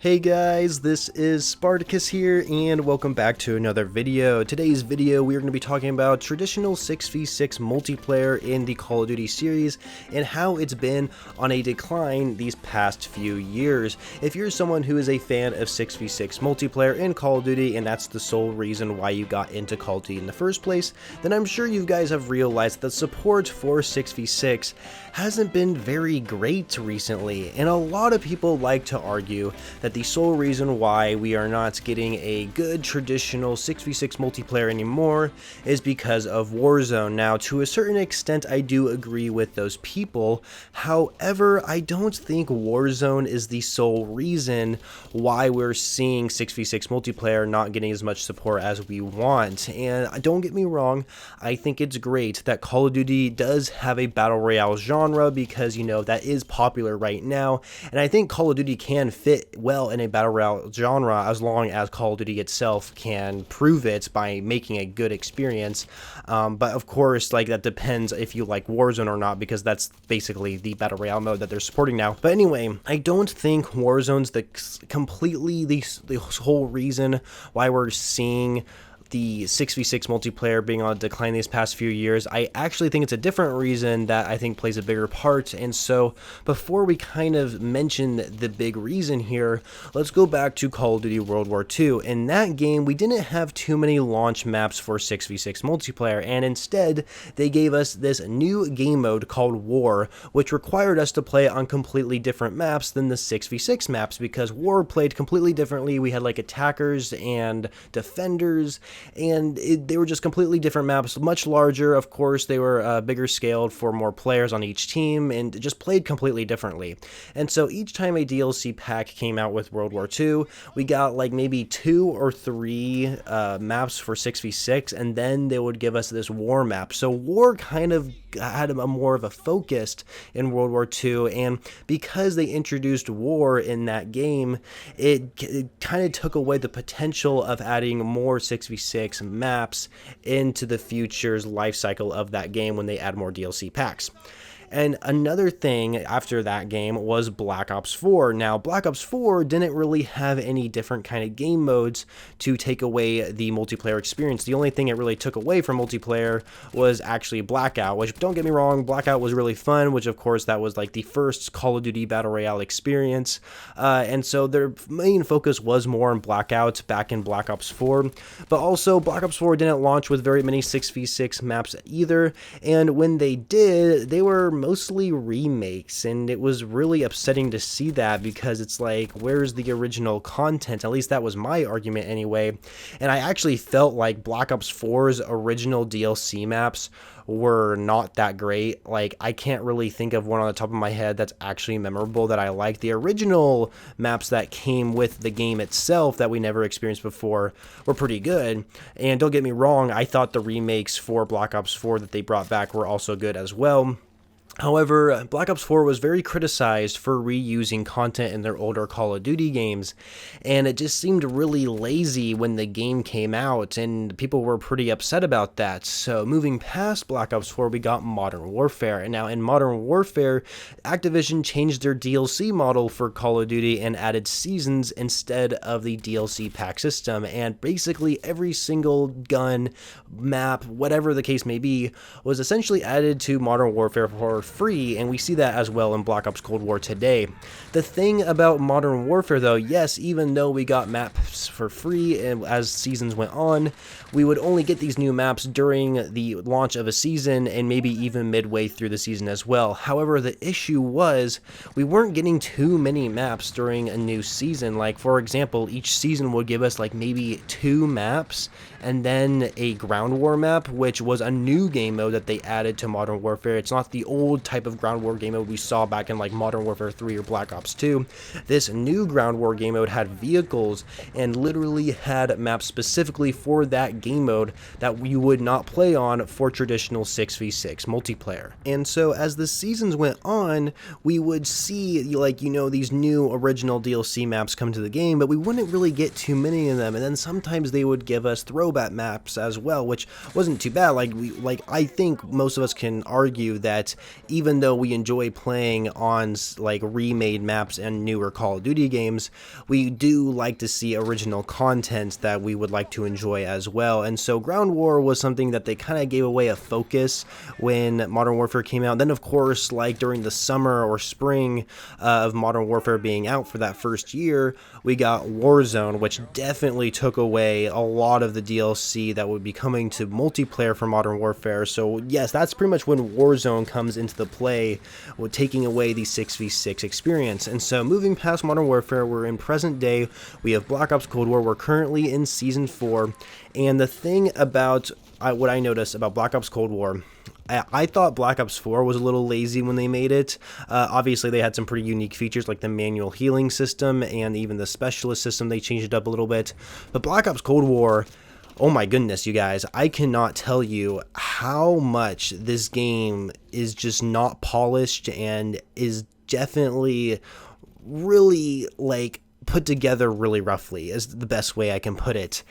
Hey guys, this is Spartacus here, and welcome back to another video. Today's video, we are going to be talking about traditional 6v6 multiplayer in the Call of Duty series and how it's been on a decline these past few years. If you're someone who is a fan of 6v6 multiplayer in Call of Duty, and that's the sole reason why you got into Call of Duty in the first place, then I'm sure you guys have realized that support for 6v6 hasn't been very great recently, and a lot of people like to argue that the sole reason why we are not getting a good traditional 6v6 multiplayer anymore is because of Warzone. Now, to a certain extent, I do agree with those people. However, I don't think Warzone is the sole reason why we're seeing 6v6 multiplayer not getting as much support as we want. And don't get me wrong, I think it's great that Call of Duty does have a battle royale genre because, you know, that is popular right now. And I think Call of Duty can fit well in a battle royale genre as long as Call of Duty itself can prove it by making a good experience. But of course, like, that depends if you like Warzone or not, because that's basically the battle royale mode that they're supporting now. But anyway, I don't think Warzone's the whole reason why we're seeing the 6v6 multiplayer being on decline these past few years. I actually think it's a different reason that I think plays a bigger part. And so before we kind of mention the big reason here, let's go back to Call of Duty World War II. In that game, we didn't have too many launch maps for 6v6 multiplayer, and instead they gave us this new game mode called War, which required us to play on completely different maps than the 6v6 maps, because War played completely differently. We had like attackers and defenders, and they were just completely different maps, much larger. Of course, they were bigger scaled for more players on each team, and just played completely differently. And so each time a DLC pack came out with World War II, we got like maybe 2 or 3 maps for 6v6, and then they would give us this War map. So War kind of had a more of a focus in World War II, and because they introduced War in that game, it kind of took away the potential of adding more 6v6 maps into the future's life cycle of that game when they add more DLC packs. And another thing after that game was Black Ops 4. Now, Black Ops 4 didn't really have any different kind of game modes to take away the multiplayer experience. The only thing it really took away from multiplayer was actually Blackout, which, don't get me wrong, Blackout was really fun, which of course that was like the first Call of Duty Battle Royale experience. And so their main focus was more on Blackout back in Black Ops 4. But also, Black Ops 4 didn't launch with very many 6v6 maps either. And when they did, they were mostly remakes, and it was really upsetting to see that, because it's like, where's the original content? At least that was my argument anyway. And I actually felt like Black Ops 4's original DLC maps were not that great. Like, I can't really think of one on the top of my head that's actually memorable that I like. The original maps that came with the game itself that we never experienced before were pretty good. And don't get me wrong, I thought the remakes for Black Ops 4 that they brought back were also good as well. However, Black Ops 4 was very criticized for reusing content in their older Call of Duty games, and it just seemed really lazy when the game came out, and people were pretty upset about that. So moving past Black Ops 4, we got Modern Warfare, and now in Modern Warfare, Activision changed their DLC model for Call of Duty and added seasons instead of the DLC pack system, and basically every single gun, map, whatever the case may be, was essentially added to Modern Warfare for free, and we see that as well in Black Ops Cold War today. The thing about Modern Warfare, though, yes, even though we got maps for free and as seasons went on, we would only get these new maps during the launch of a season and maybe even midway through the season as well. However, the issue was we weren't getting too many maps during a new season. Like, for example, each season would give us like maybe 2 maps and then a ground war map, which was a new game mode that they added to Modern Warfare. It's not the old type of ground war game mode we saw back in like Modern Warfare 3 or Black Ops 2. This new ground war game mode had vehicles and literally had maps specifically for that game mode that you would not play on for traditional 6v6 multiplayer. And so as the seasons went on, we would see, like, you know, these new original DLC maps come to the game, but we wouldn't really get too many of them. And then sometimes they would give us throwback maps as well, which wasn't too bad. I think most of us can argue that even though we enjoy playing on like remade maps and newer Call of Duty games, we do like to see original content that we would like to enjoy as well. And so Ground War was something that they kind of gave away a focus when Modern Warfare came out. Then of course, like during the summer or spring of Modern Warfare being out for that first year, we got Warzone, which definitely took away a lot of the DLC that would be coming to multiplayer for Modern Warfare. So yes, that's pretty much when Warzone comes into the play, with taking away the 6v6 experience. And so moving past Modern Warfare, we're in present day. We have Black Ops Cold War. We're currently in Season 4. And the thing about what I noticed about Black Ops Cold War, I thought Black Ops 4 was a little lazy when they made it. Obviously, they had some pretty unique features like the manual healing system and even the specialist system. They changed it up a little bit. But Black Ops Cold War, oh my goodness, you guys, I cannot tell you how much this game is just not polished and is definitely really like put together really roughly is the best way I can put it.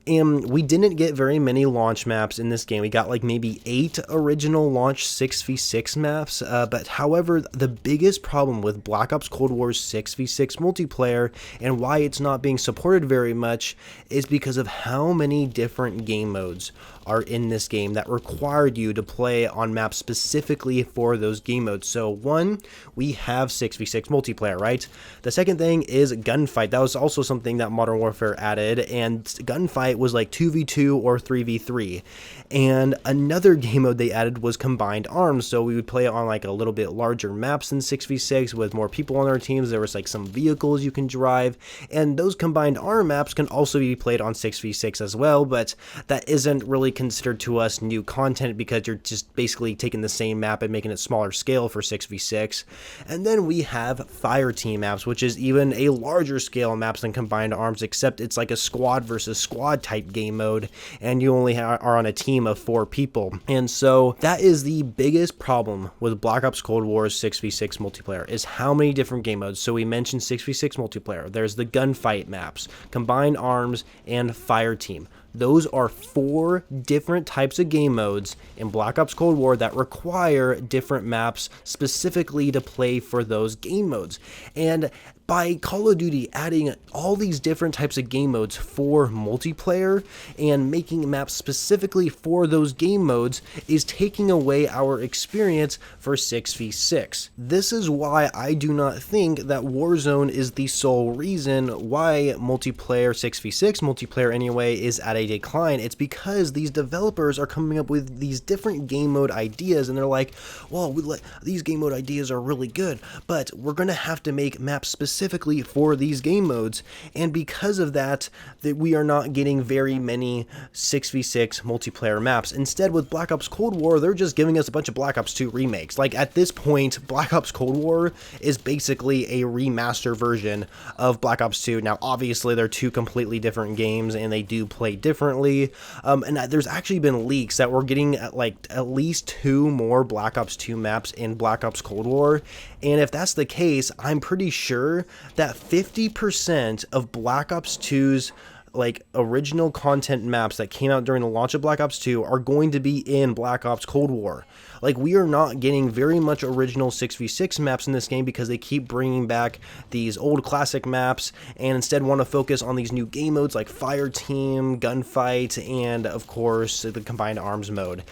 And we didn't get very many launch maps in this game. We got like maybe 8 original launch 6v6 maps, but however, the biggest problem with Black Ops Cold War's 6v6 multiplayer and why it's not being supported very much is because of how many different game modes are in this game that required you to play on maps specifically for those game modes. So one, we have 6v6 multiplayer, right? The second thing is gunfight. That was also something that Modern Warfare added, and gunfight was like 2v2 or 3v3. And another game mode they added was combined arms, so we would play on like a little bit larger maps than 6v6 with more people on our teams. There was like some vehicles you can drive, and those combined arm maps can also be played on 6v6 as well, but that isn't really considered to us new content because you're just basically taking the same map and making it smaller scale for 6v6. And then we have fire team maps, which is even a larger scale maps than combined arms, except it's like a squad versus squad type game mode, and you only are on a team of 4 people. And so that is the biggest problem with Black Ops Cold War's 6v6 multiplayer, is how many different game modes. So we mentioned 6v6 multiplayer, there's the gunfight maps, combined arms, and fire team. Those are 4 different types of game modes in Black Ops Cold War that require different maps specifically to play for those game modes. And by Call of Duty adding all these different types of game modes for multiplayer and making maps specifically for those game modes is taking away our experience for 6v6. This is why I do not think that Warzone is the sole reason why multiplayer, 6v6 multiplayer anyway, is at a decline. It's because these developers are coming up with these different game mode ideas, and they're like, well, these game mode ideas are really good, but we're going to have to make maps specifically for these game modes, and because of that we are not getting very many 6v6 multiplayer maps. Instead, with Black Ops Cold War, they're just giving us a bunch of Black Ops 2 remakes. Like at this point, Black Ops Cold War is basically a remaster version of Black Ops 2. Now obviously they're 2 completely different games and they do play differently, and there's actually been leaks that we're getting at least 2 more Black Ops 2 maps in Black Ops Cold War. And if that's the case, I'm pretty sure that 50% of Black Ops 2's like original content maps that came out during the launch of Black Ops 2 are going to be in Black Ops Cold War. Like, we are not getting very much original 6v6 maps in this game because they keep bringing back these old classic maps and instead want to focus on these new game modes like Fire Team, Gunfight, and of course the Combined Arms mode.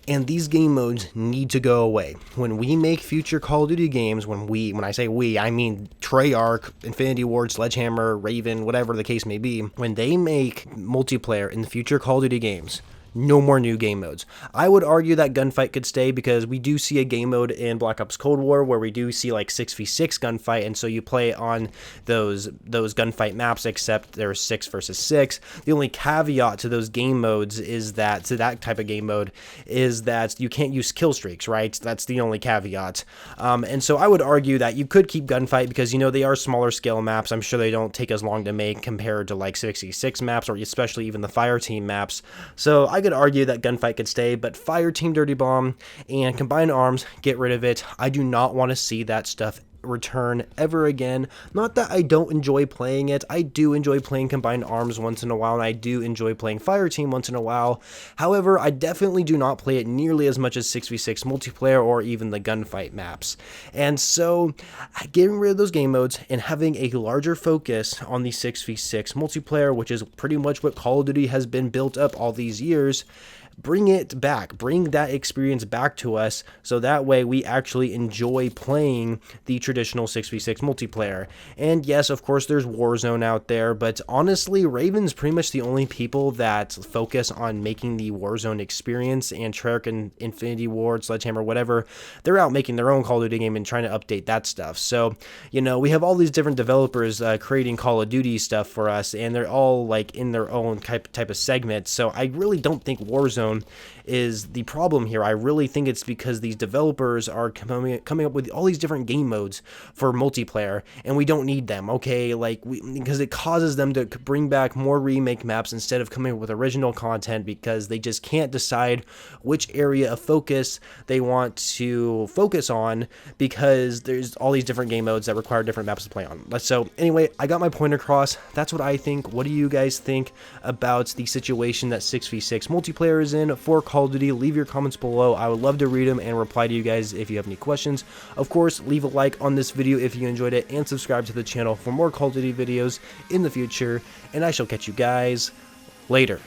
And these game modes need to go away. When we make future Call of Duty games, when I say we, I mean Treyarch, Infinity Ward, Sledgehammer, Raven, whatever the case may be, when they make multiplayer in the future Call of Duty games, no more new game modes. I would argue that gunfight could stay because we do see a game mode in Black Ops Cold War where we do see like 6v6 gunfight, and so you play on those gunfight maps, except there's 6 versus 6. The only caveat to those game modes is that, to that type of game mode, is that you can't use kill streaks, right? That's the only caveat. And so I would argue that you could keep gunfight because, you know, they are smaller scale maps. I'm sure they don't take as long to make compared to like 6v6 maps or especially even the Fire Team maps. So I could argue that gunfight could stay, but Fire Team Dirty Bomb and Combined Arms, get rid of it. I do not want to see that stuff return ever again. Not that I don't enjoy playing it. I do enjoy playing Combined Arms once in a while, and I do enjoy playing Fireteam once in a while. However, I definitely do not play it nearly as much as 6v6 multiplayer or even the gunfight maps. And so, getting rid of those game modes and having a larger focus on the 6v6 multiplayer, which is pretty much what Call of Duty has been built up all these years, bring it back, bring that experience back to us, so that way we actually enjoy playing the traditional 6v6 multiplayer. And yes, of course, there's Warzone out there, but honestly, Raven's pretty much the only people that focus on making the Warzone experience, and Treyarch and Infinity Ward, Sledgehammer, whatever, they're out making their own Call of Duty game and trying to update that stuff. So, you know, we have all these different developers creating Call of Duty stuff for us, and they're all like in their own type of segment. So I really don't think Warzone is the problem here. I really think it's because these developers are coming up with all these different game modes for multiplayer, and we don't need them, okay? Like, because it causes them to bring back more remake maps instead of coming up with original content, because they just can't decide which area of focus they want to focus on, because there's all these different game modes that require different maps to play on. So anyway, I got my point across. That's what I think. What do you guys think about the situation that 6v6 multiplayer is in for Call of Duty? Leave your comments below. I would love to read them and reply to you guys if you have any questions. Of course, leave a like on this video if you enjoyed it, and subscribe to the channel for more Call of Duty videos in the future, and I shall catch you guys later.